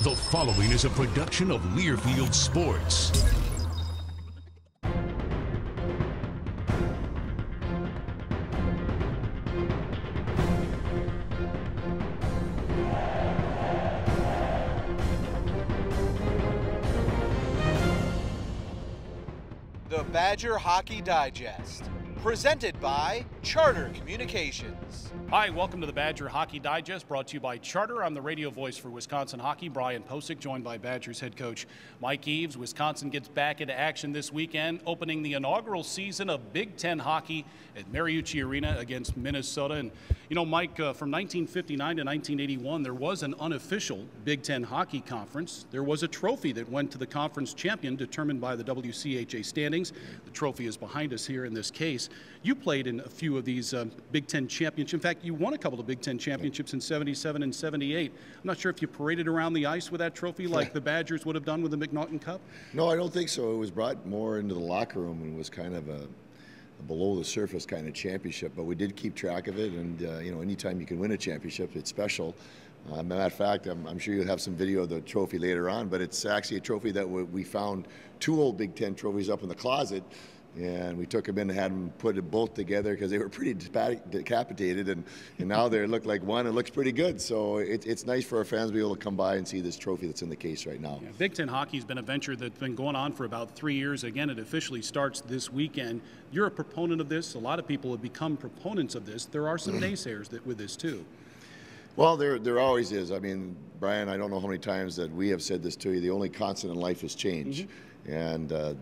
The following is a production of Learfield Sports. The Badger Hockey Digest, presented by Charter Communications. Hi, welcome to the Badger Hockey Digest, brought to you by Charter. I'm the radio voice for Wisconsin hockey, Brian Posick, joined by Badgers head coach Mike Eaves. Wisconsin gets back into action this weekend, opening the inaugural season of Big Ten hockey at Mariucci Arena against Minnesota. And, you know, Mike, from 1959 to 1981, there was an unofficial Big Ten hockey conference. There was a trophy that went to the conference champion, determined by the WCHA standings. The trophy is behind us here in this case. You played in a few of these Big Ten championships. In fact, you won a couple of Big Ten championships in 77 and 78. I'm not sure if you paraded around the ice with that trophy like the Badgers would have done with the McNaughton Cup. No, I don't think so. It was brought more into the locker room and was kind of a below the surface kind of championship, but we did keep track of it, and you know, anytime you can win a championship, it's special. Matter of fact, I'm sure you'll have some video of the trophy later on, but it's actually a trophy that we found two old Big Ten trophies up in the closet, and we took them in and had them put it both together because they were pretty decapitated, and now they look like one. It looks pretty good, so it's nice for our fans to be able to come by and see this trophy that's in the case right now. Yeah, Big Ten hockey has been a venture that's been going on for about 3 years. Again, it officially starts this weekend. You're a proponent of this. A lot of people have become proponents of this. There are some naysayers with this too. Well, there always is. I mean, Brian, I don't know how many times that we have said this to you. The only constant in life is change. Mm-hmm. And the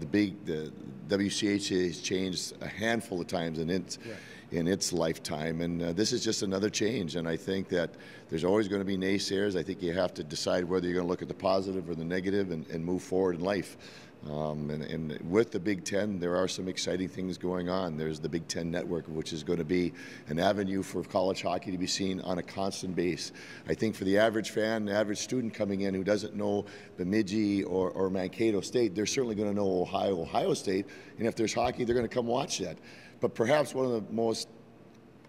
WCHA has changed a handful of times in its lifetime, and this is just another change. And I think that there's always going to be naysayers. I think you have to decide whether you're going to look at the positive or the negative and move forward in life. And with the Big Ten, there are some exciting things going on. There's the Big Ten Network, which is going to be an avenue for college hockey to be seen on a constant base. I think for the average fan, the average student coming in who doesn't know Bemidji or Mankato State, they're certainly going to know Ohio State. And if there's hockey, they're going to come watch that. But perhaps one of the most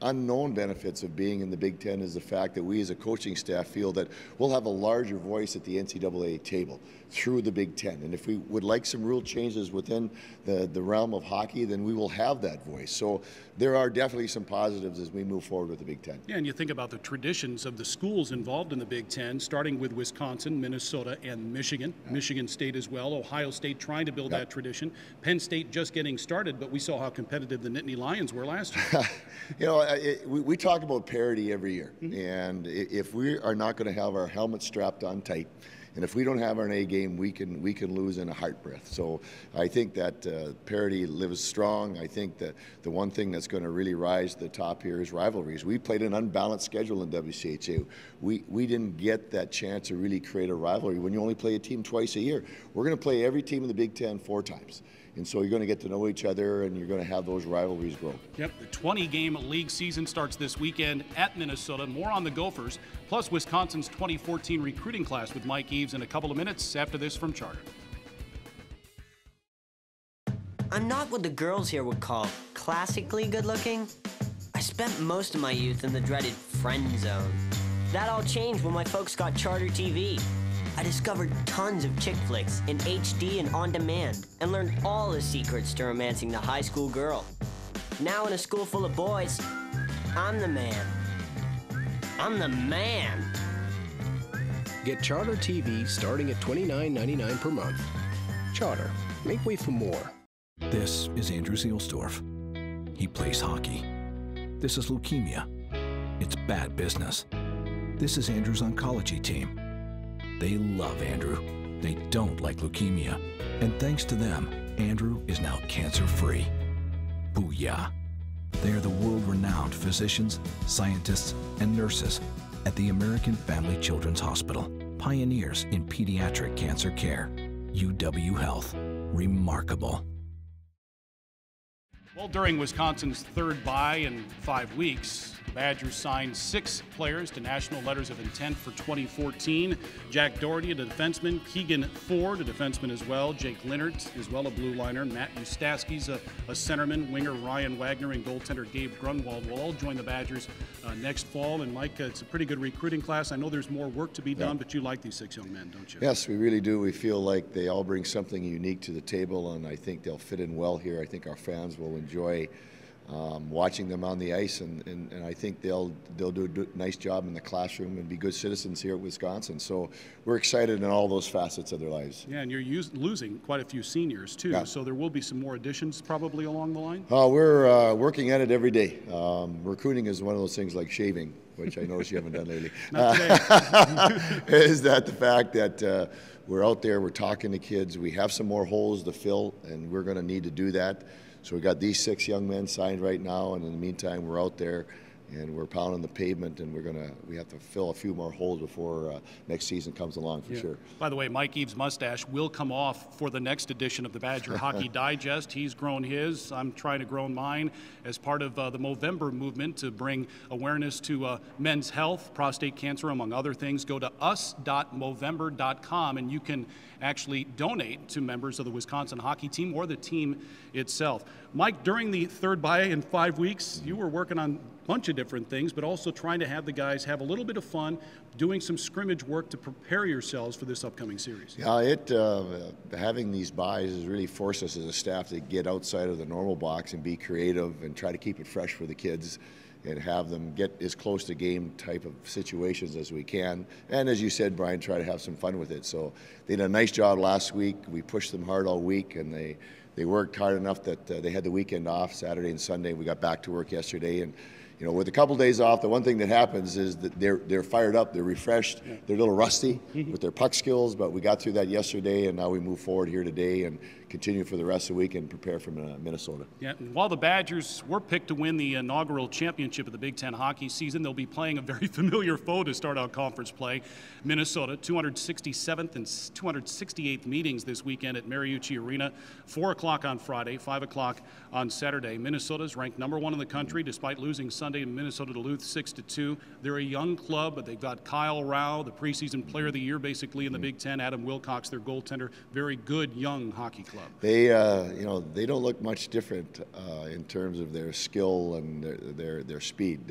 unknown benefits of being in the Big Ten is the fact that we as a coaching staff feel that we'll have a larger voice at the NCAA table through the Big Ten. And if we would like some rule changes within the realm of hockey, then we will have that voice. So there are definitely some positives as we move forward with the Big Ten. Yeah, and you think about the traditions of the schools involved in the Big Ten, starting with Wisconsin, Minnesota, and Michigan. Yeah. Michigan State as well. Ohio State trying to build that tradition. Penn State just getting started, but we saw how competitive the Nittany Lions were last year. You know, we talk about parity every year, and if we are not going to have our helmets strapped on tight, and if we don't have our A game, we can lose in a heart breath. So I think that parity lives strong. I think that the one thing that's going to really rise to the top here is rivalries. We played an unbalanced schedule in WCHA. We didn't get that chance to really create a rivalry when you only play a team twice a year. We're going to play every team in the Big Ten 4 times. And so you're going to get to know each other, and you're going to have those rivalries grow. Yep, the 20-game league season starts this weekend at Minnesota. More on the Gophers, plus Wisconsin's 2014 recruiting class with Mike Eaves in a couple of minutes after this from Charter. I'm not what the girls here would call classically good-looking. I spent most of my youth in the dreaded friend zone. That all changed when my folks got Charter TV. I discovered tons of chick flicks in HD and on demand, and learned all the secrets to romancing the high school girl. Now in a school full of boys, I'm the man. I'm the man. Get Charter TV starting at $29.99 per month. Charter, make way for more. This is Andrew Seelsdorf. He plays hockey. This is leukemia. It's bad business. This is Andrew's oncology team. They love Andrew. They don't like leukemia. And thanks to them, Andrew is now cancer-free. Booyah. They are the world-renowned physicians, scientists, and nurses at the American Family Children's Hospital, pioneers in pediatric cancer care. UW Health. Remarkable. Well, during Wisconsin's third bye in 5 weeks, the Badgers signed 6 players to national letters of intent for 2014. Jack Doherty, a defenseman. Keegan Ford, a defenseman as well. Jake Linnert, as well, a blue liner. Matt Ustaski's a centerman. Winger Ryan Wagner and goaltender Gabe Grunwald will all join the Badgers next fall. And Mike, it's a pretty good recruiting class. I know there's more work to be done, but you like these 6 young men, don't you? Yes, we really do. We feel like they all bring something unique to the table, and I think they'll fit in well here. I think our fans will enjoy watching them on the ice, and I think they'll do a nice job in the classroom and be good citizens here at Wisconsin. So we're excited in all those facets of their lives. Yeah, and you're losing quite a few seniors too, so there will be some more additions probably along the line? We're working at it every day. Recruiting is one of those things like shaving, which I notice you haven't done lately. Not today. Is that the fact that we're out there, we're talking to kids, we have some more holes to fill, and we're going to need to do that. So we got these 6 young men signed right now, and in the meantime, we're out there and we're pounding the pavement, and we have to fill a few more holes before next season comes along for sure. By the way, Mike Eaves' mustache will come off for the next edition of the Badger Hockey Digest. He's grown his. I'm trying to grow mine as part of the Movember movement to bring awareness to men's health, prostate cancer, among other things. Go to us.movember.com, and you can actually donate to members of the Wisconsin hockey team or the team itself. Mike, during the third bye in 5 weeks, you were working on a bunch of different things, but also trying to have the guys have a little bit of fun, doing some scrimmage work to prepare yourselves for this upcoming series. Yeah, having these byes has really forced us as a staff to get outside of the normal box and be creative and try to keep it fresh for the kids and have them get as close to game type of situations as we can. And as you said, Brian, try to have some fun with it. So they did a nice job last week. We pushed them hard all week, and they worked hard enough that they had the weekend off, Saturday and Sunday. We got back to work yesterday, and you know, with a couple days off, the one thing that happens is that they're fired up, they're refreshed, they're a little rusty with their puck skills, but we got through that yesterday, and now we move forward here today and continue for the rest of the week and prepare for Minnesota. Yeah, and while the Badgers were picked to win the inaugural championship of the Big Ten hockey season, they'll be playing a very familiar foe to start out conference play. Minnesota, 267th and 268th meetings this weekend at Mariucci Arena, 4 o'clock on Friday, 5 o'clock on Saturday. Minnesota's ranked #1 in the country despite losing Sunday in Minnesota Duluth 6-2. They're a young club, but they've got Kyle Rao, the preseason player of the year basically in the Big Ten, Adam Wilcox, their goaltender, very good young hockey club. They, they don't look much different in terms of their skill and their speed.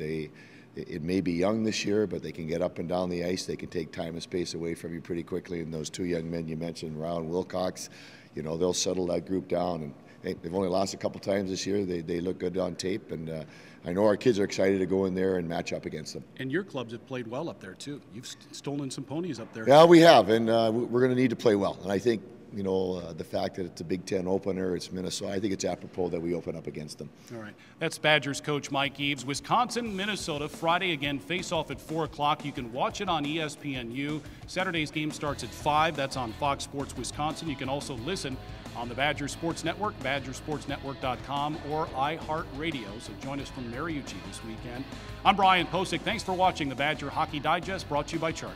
It may be young this year, but they can get up and down the ice. They can take time and space away from you pretty quickly. And those 2 young men you mentioned, Rao and Wilcox, they'll settle that group down. And hey, they've only lost a couple times this year. They look good on tape, and I know our kids are excited to go in there and match up against them. And your clubs have played well up there too. You've stolen some ponies up there. Yeah, we have, and we're going to need to play well. And I think the fact that it's a Big Ten opener, it's Minnesota, I think it's apropos that we open up against them. All right. That's Badgers coach Mike Eaves. Wisconsin, Minnesota, Friday again, face-off at 4 o'clock. You can watch it on ESPNU. Saturday's game starts at 5. That's on Fox Sports Wisconsin. You can also listen on the Badger Sports Network, badgersportsnetwork.com, or iHeartRadio. So join us from Mariucci this weekend. I'm Brian Posick. Thanks for watching the Badger Hockey Digest, brought to you by Charter.